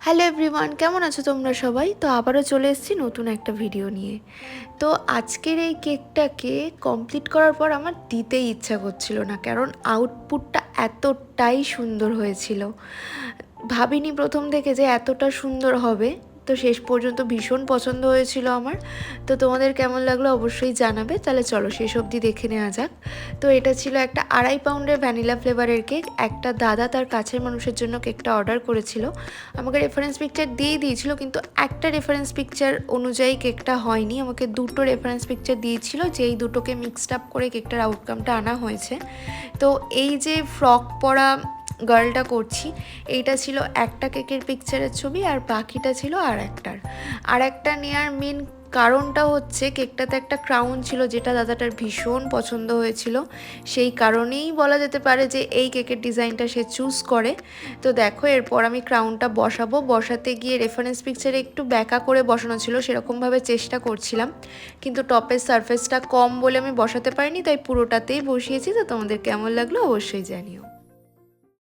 Hello everyone, কেমন আছো তোমরা সবাই? তো আবারও চলে এসেছি নতুন একটা ভিডিও নিয়ে। তো আজকের এই কেকটাকে কমপ্লিট করার পর আমার দিতেই ইচ্ছা করছিল না, কারণ আউটপুটটা এতটাই সুন্দর হয়েছিল। ভাবিনি প্রথম থেকে যে এতটা সুন্দর হবে। তো শেষ পর্যন্ত ভীষণ পছন্দ হয়েছিল আমার। তো তোমাদের কেমন লাগলো অবশ্যই জানাবে। তাহলে চলো শেষ অবধি দেখে নেওয়া যাক। তো এটা ছিল একটা 2.5 পাউন্ডের ভ্যানিলা ফ্লেভারের কেক। একটা দাদা তার কাছের মানুষের জন্য কেকটা অর্ডার করেছিল। আমাকে রেফারেন্স পিকচার দিয়েই দিয়েছিল, কিন্তু একটা রেফারেন্স পিকচার অনুযায়ী কেকটা হয়নি। আমাকে দুটো রেফারেন্স পিকচার দিয়েছিল, যেই দুটোকে মিক্সড আপ করে কেকটার আউটকামটা আনা হয়েছে। তো এই যে ফ্রক পরা গার্লটা করছি, এইটা ছিল একটা কেকের পিকচারের ছবি, আর বাকিটা ছিল আর একটা নেওয়ার মেন কারণটা হচ্ছে কেকটাতে একটা ক্রাউন ছিল, যেটা দাদাটার ভীষণ পছন্দ হয়েছিল। সেই কারণেই বলা যেতে পারে যে এই কেকের ডিজাইনটা সে চুজ করে। তো দেখো, এরপর আমি ক্রাউনটা বসাতে গিয়ে রেফারেন্স পিকচারে একটু ব্যাকা করে বসানো ছিল, সেরকমভাবে চেষ্টা করছিলাম, কিন্তু টপের সারফেসটা কম বলে আমি বসাতে পারিনি, তাই পুরোটাতেই বসিয়েছি। তো তোমাদের কেমন লাগলো অবশ্যই জানিও।